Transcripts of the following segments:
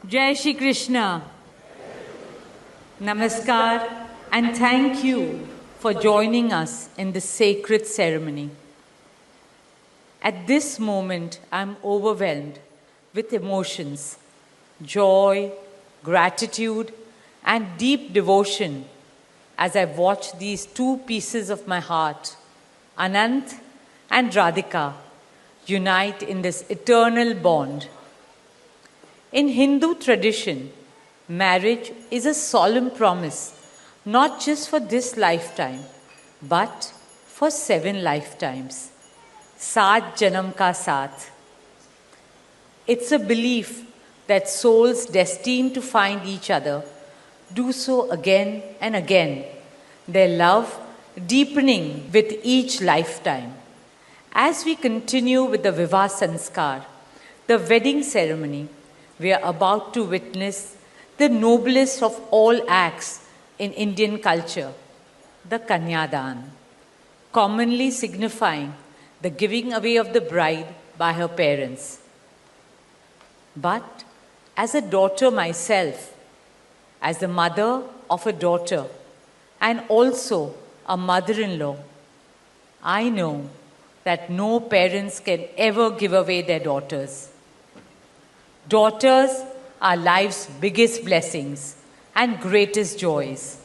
Jai Shri Krishna. Namaskar and thank you for joining us in this sacred ceremony. At this moment, I am overwhelmed with emotions, joy, gratitude, and deep devotion as I watch these two pieces of my heart, Anant and Radhika, unite in this eternal bond. In Hindu tradition, marriage is a solemn promise, not just for this lifetime, but for 7 lifetimes. Saat Janam Ka Saath. It's a belief that souls destined to find each other do so again and again, their love deepening with each lifetime. As we continue with the Vivah Sanskar, the wedding ceremony, we are about to witness the noblest of all acts in Indian culture, the Kanyadan, commonly signifying the giving away of the bride by her parents. But as a daughter myself, as the mother of a daughter, and also a mother-in-law, I know that no parents can ever give away their daughters. Daughters are life's biggest blessings and greatest joys.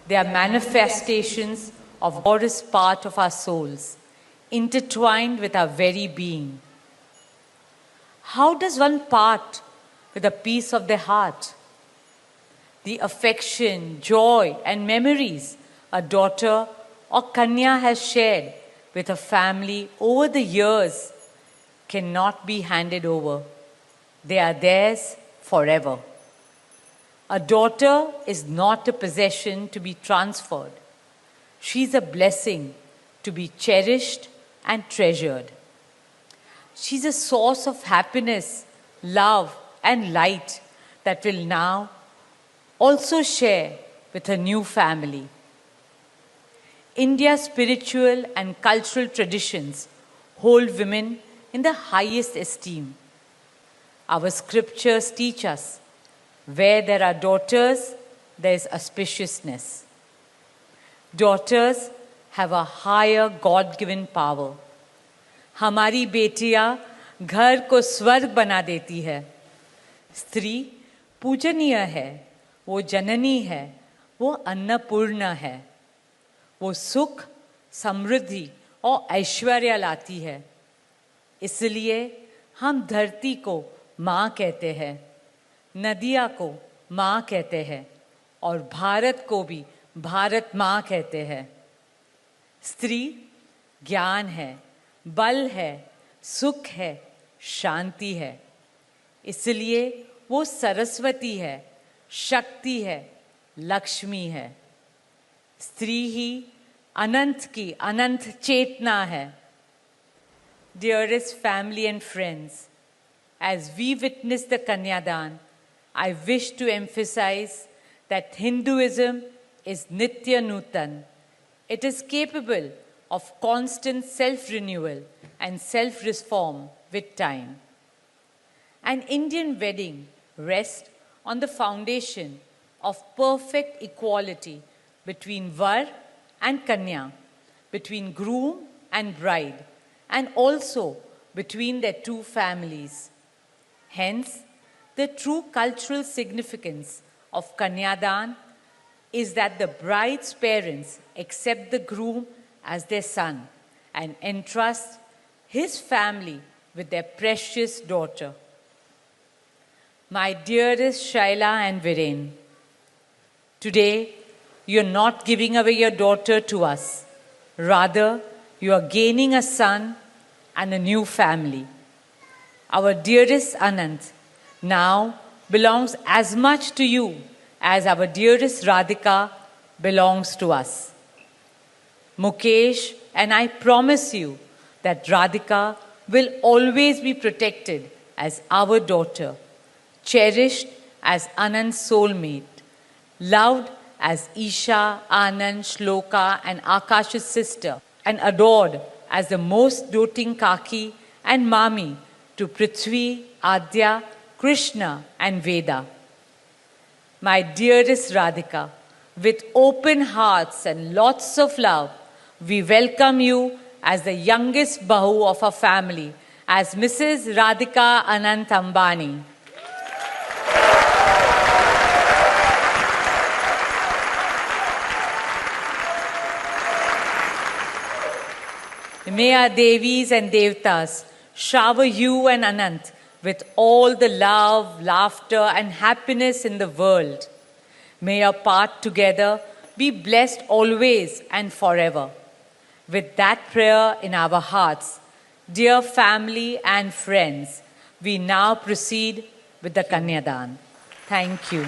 They are manifestations of God as part of our souls, intertwined with our very being. How does one part with a piece of the heart? The affection, joy, and memories a daughter or Kanya has shared with her family over the years cannot be handed over. They are theirs forever. A daughter is not a possession to be transferred. She is a blessing to be cherished and treasured. She is a source of happiness, love, and light that will now also share with her new family. India's spiritual and cultural traditions hold women in the highest esteem. Our scriptures teach us, where there are daughters, there is auspiciousness. Daughters have a higher God-given power. हमारी बेटियां घर को स्वर्ग बना देती है. स्त्री पूजनीय है, वो जननी है, वो अन्नपूर्णा है. वो सुख, समृद्धि और ऐश्वर्य लाती है. इसलिए हम धरती को माँ कहते हैं, नदिया को माँ कहते हैं और भारत को भी भारत माँ कहते हैं. स्त्री ज्ञान है, बल है, सुख है, शांति है. इसलिए वो सरस्वती है, शक्ति है, लक्ष्मी है. स्त्री ही अनंत की अनंत चेतना है. Dearest family and friends, as we witness the Kanyadan, I wish to emphasize that Hinduism is Nitya Nutan. It is capable of constant self-renewal and self-reform with time. An Indian wedding rests on the foundation of perfect equality between Var and Kanya, between groom and bride, and also between their two families. Hence, the true cultural significance of Kanyadan is that the bride's parents accept the groom as their son and entrust his family with their precious daughter. My dearest Shaila and Viren, today you are not giving away your daughter to us. Rather, you are gaining a son and a new family. Our dearest Anant now belongs as much to you as our dearest Radhika belongs to us. Mukesh and I promise you that Radhika will always be protected as our daughter, cherished as Anand's soulmate, loved as Isha, Anand, Shloka and Akash's sister, and adored as the most doting Kaki and Mami to Prithvi, Adya Krishna, and Veda. My dearest Radhika, with open hearts and lots of love, we welcome you as the youngest Bahu of our family, as Mrs. Radhika Anant Ambani. May our Devis and Devtas shower you and Anant with all the love, laughter, and happiness in the world. May your path together be blessed always and forever. With that prayer in our hearts, dear family and friends, we now proceed with the Kanyadan. Thank you.